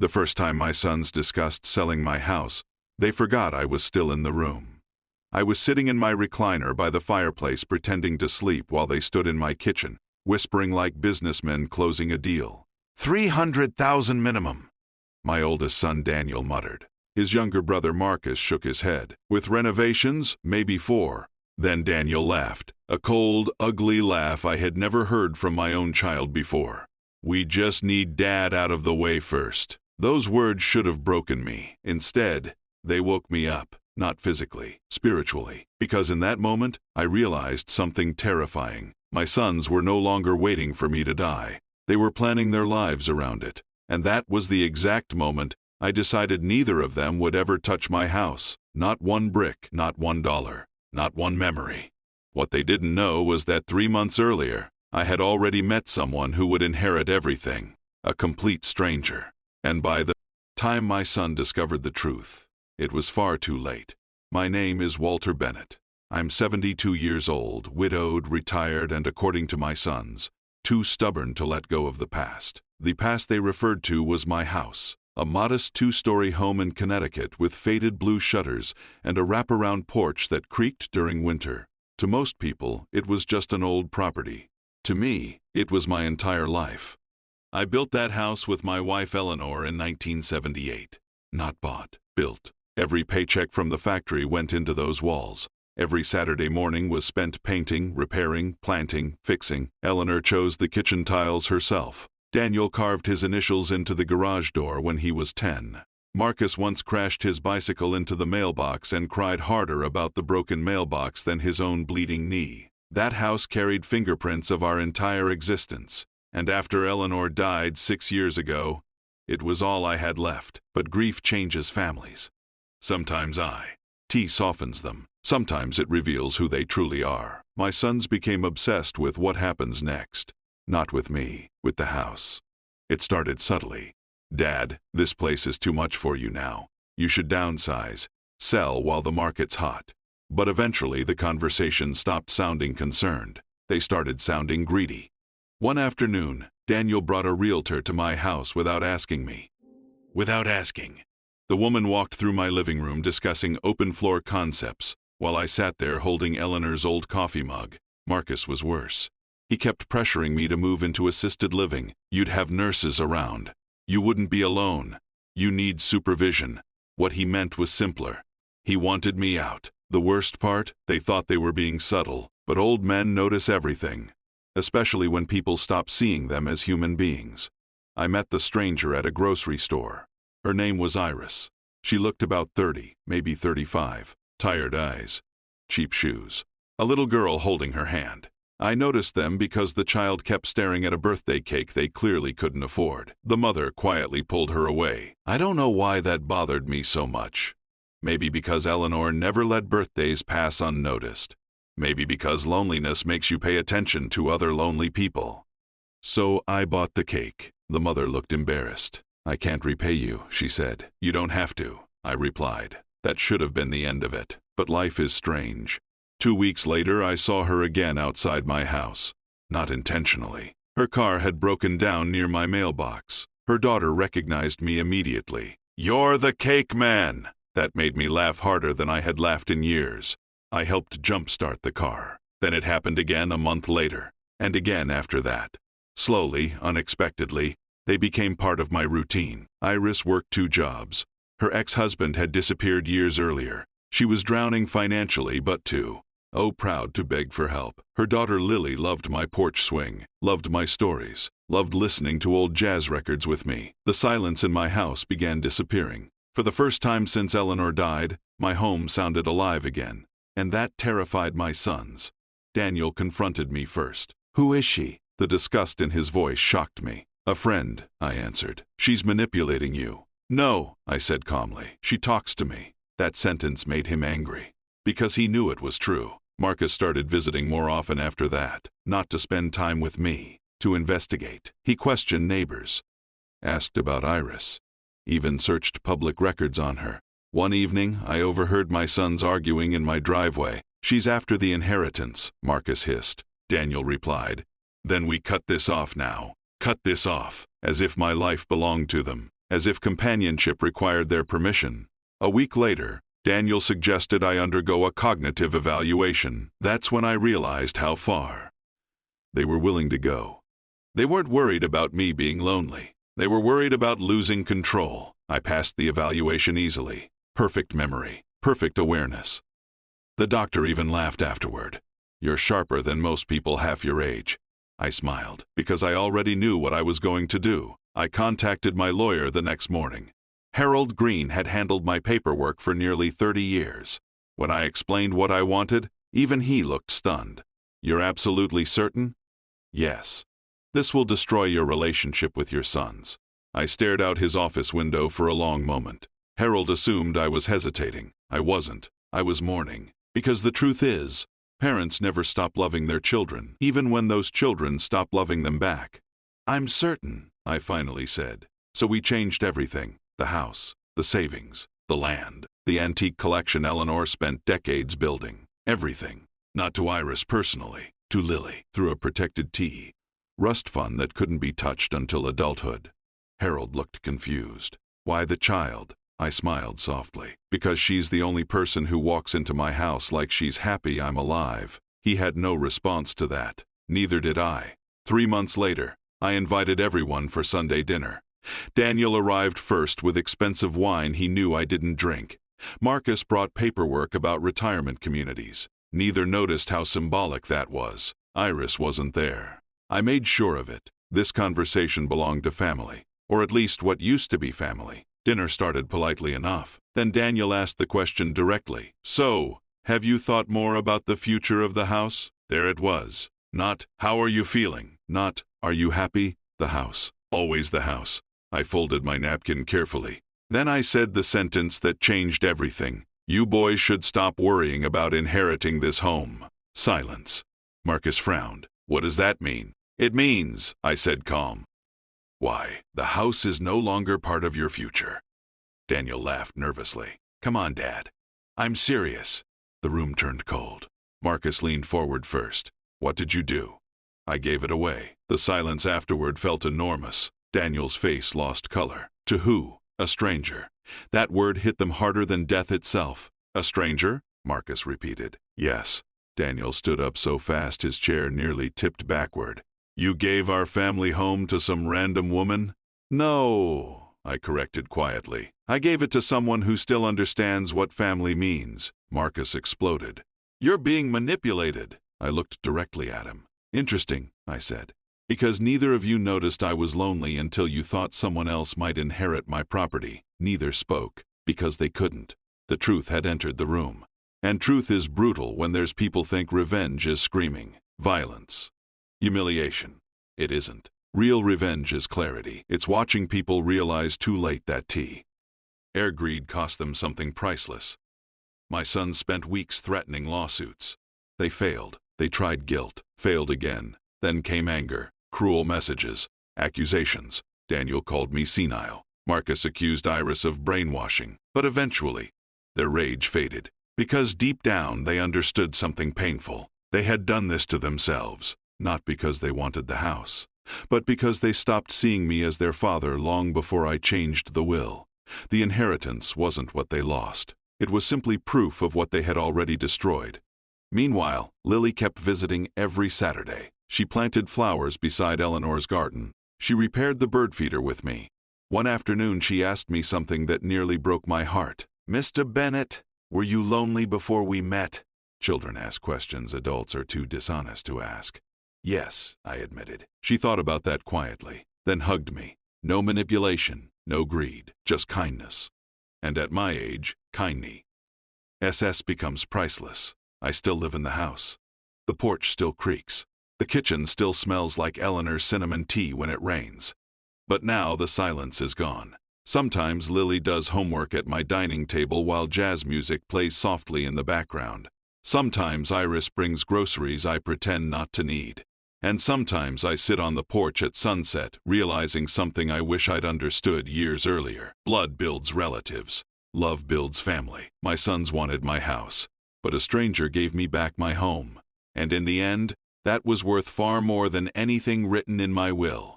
The first time my sons discussed selling my house, they forgot I was still in the room. I was sitting in my recliner by the fireplace pretending to sleep while they stood in my kitchen, whispering like businessmen closing a deal. 300,000 minimum, my oldest son Daniel muttered. His younger brother Marcus shook his head. With renovations, maybe 4. Then Daniel laughed, a cold, ugly laugh I had never heard from my own child before. We just need Dad out of the way first. Those words should have broken me. Instead, they woke me up, not physically, spiritually, because in that moment, I realized something terrifying. My sons were no longer waiting for me to die. They were planning their lives around it. And that was the exact moment I decided neither of them would ever touch my house. Not one brick, not $1, not one memory. What they didn't know was that 3 months earlier, I had already met someone who would inherit everything, a complete stranger. And by the time my son discovered the truth, it was far too late. My name is Walter Bennett. I'm 72 years old, widowed, retired, and according to my sons, too stubborn to let go of the past. The past they referred to was my house, a modest 2-story home in Connecticut with faded blue shutters and a wraparound porch that creaked during winter. To most people, it was just an old property. To me, it was my entire life. I built that house with my wife Eleanor in 1978. Not bought, built. Every paycheck from the factory went into those walls. Every Saturday morning was spent painting, repairing, planting, fixing. Eleanor chose the kitchen tiles herself. Daniel carved his initials into the garage door when he was 10. Marcus once crashed his bicycle into the mailbox and cried harder about the broken mailbox than his own bleeding knee. That house carried fingerprints of our entire existence. And after Eleanor died 6 years ago, it was all I had left. But grief changes families. Sometimes tea softens them. Sometimes it reveals who they truly are. My sons became obsessed with what happens next. Not with me, with the house. It started subtly. Dad, this place is too much for you now. You should downsize. Sell while the market's hot. But eventually the conversation stopped sounding concerned. They started sounding greedy. One afternoon, Daniel brought a realtor to my house without asking me. Without asking. The woman walked through my living room discussing open-floor concepts, while I sat there holding Eleanor's old coffee mug. Marcus was worse. He kept pressuring me to move into assisted living. You'd have nurses around. You wouldn't be alone. You need supervision. What he meant was simpler. He wanted me out. The worst part, they thought they were being subtle, but old men notice everything, especially when people stop seeing them as human beings. I met the stranger at a grocery store. Her name was Iris. She looked about 30, maybe 35, tired eyes, cheap shoes. A little girl holding her hand. I noticed them because the child kept staring at a birthday cake they clearly couldn't afford. The mother quietly pulled her away. I don't know why that bothered me so much. Maybe because Eleanor never let birthdays pass unnoticed. Maybe because loneliness makes you pay attention to other lonely people. So I bought the cake. The mother looked embarrassed. I can't repay you, she said. You don't have to, I replied. That should have been the end of it. But life is strange. 2 weeks later, I saw her again outside my house. Not intentionally. Her car had broken down near my mailbox. Her daughter recognized me immediately. You're the cake man! That made me laugh harder than I had laughed in years. I helped jumpstart the car. Then it happened again a month later, and again after that. Slowly, unexpectedly, they became part of my routine. Iris worked 2 jobs. Her ex-husband had disappeared years earlier. She was drowning financially, but too proud to beg for help. Her daughter Lily loved my porch swing, loved my stories, loved listening to old jazz records with me. The silence in my house began disappearing. For the first time since Eleanor died, my home sounded alive again. And that terrified my sons. Daniel confronted me first. Who is she? The disgust in his voice shocked me. A friend, I answered. She's manipulating you. No, I said calmly. She talks to me. That sentence made him angry. Because he knew it was true. Marcus started visiting more often after that. Not to spend time with me. To investigate. He questioned neighbors. Asked about Iris. Even searched public records on her. One evening, I overheard my sons arguing in my driveway. She's after the inheritance, Marcus hissed. Daniel replied. Then we cut this off now. Cut this off, as if my life belonged to them. as if companionship required their permission. A week later, Daniel suggested I undergo a cognitive evaluation. That's when I realized how far they were willing to go. They weren't worried about me being lonely. They were worried about losing control. I passed the evaluation easily. Perfect memory, perfect awareness. The doctor even laughed afterward. "You're sharper than most people half your age." I smiled, because I already knew what I was going to do. I contacted my lawyer the next morning. Harold Green had handled my paperwork for nearly 30 years. When I explained what I wanted, even he looked stunned. "You're absolutely certain?" "Yes. This will destroy your relationship with your sons." I stared out his office window for a long moment. Harold assumed I was hesitating. I wasn't. I was mourning. Because the truth is, parents never stop loving their children, even when those children stop loving them back. "I'm certain," I finally said. So we changed everything. The house, the savings, the land, the antique collection Eleanor spent decades building. Everything. Not to Iris personally, to Lily, through a protected T. Rust fund that couldn't be touched until adulthood. Harold looked confused. "Why the child?" I smiled softly. "Because she's the only person who walks into my house like she's happy I'm alive." He had no response to that. Neither did I. 3 months later, I invited everyone for Sunday dinner. Daniel arrived first with expensive wine he knew I didn't drink. Marcus brought paperwork about retirement communities. Neither noticed how symbolic that was. Iris wasn't there. I made sure of it. This conversation belonged to family, or at least what used to be family. Dinner started politely enough. Then Daniel asked the question directly. "So, have you thought more about the future of the house?" There it was. Not, "How are you feeling?" Not, "Are you happy?" The house. Always the house. I folded my napkin carefully. Then I said the sentence that changed everything. "You boys should stop worrying about inheriting this home." Silence. Marcus frowned. "What does that mean?" "It means," I said calm, "why, the house is no longer part of your future." Daniel laughed nervously. "Come on, Dad. I'm serious." The room turned cold. Marcus leaned forward first. "What did you do?" I gave it away. The silence afterward felt enormous. Daniel's face lost color. "To who?" "A stranger." That word hit them harder than death itself. "A stranger?" Marcus repeated. "Yes." Daniel stood up so fast his chair nearly tipped backward. "You gave our family home to some random woman?" "No," I corrected quietly. "I gave it to someone who still understands what family means." Marcus exploded. "You're being manipulated." I looked directly at him. "Interesting," I said. "Because neither of you noticed I was lonely until you thought someone else might inherit my property." Neither spoke, because they couldn't. The truth had entered the room. And truth is brutal when there's people think revenge is screaming. Violence. Humiliation. It isn't. Real revenge is clarity. It's watching people realize too late that air greed cost them something priceless. My sons spent weeks threatening lawsuits. They failed. They tried guilt, failed again. Then came anger, cruel messages, accusations. Daniel called me senile. Marcus accused Iris of brainwashing. But eventually, their rage faded. Because deep down they understood something painful. They had done this to themselves. Not because they wanted the house, but because they stopped seeing me as their father long before I changed the will. The inheritance wasn't what they lost. It was simply proof of what they had already destroyed. Meanwhile, Lily kept visiting every Saturday. She planted flowers beside Eleanor's garden. She repaired the bird feeder with me. One afternoon she asked me something that nearly broke my heart. "Mr. Bennett, were you lonely before we met?" Children ask questions adults are too dishonest to ask. "Yes," I admitted. She thought about that quietly, then hugged me. No manipulation, no greed, just kindness. And at my age, kindness. SS becomes priceless. I still live in the house. The porch still creaks. The kitchen still smells like Eleanor's cinnamon tea when it rains. But now the silence is gone. Sometimes Lily does homework at my dining table while jazz music plays softly in the background. Sometimes Iris brings groceries I pretend not to need. And sometimes I sit on the porch at sunset, realizing something I wish I'd understood years earlier. Blood builds relatives. Love builds family. My sons wanted my house, but a stranger gave me back my home. And in the end, that was worth far more than anything written in my will.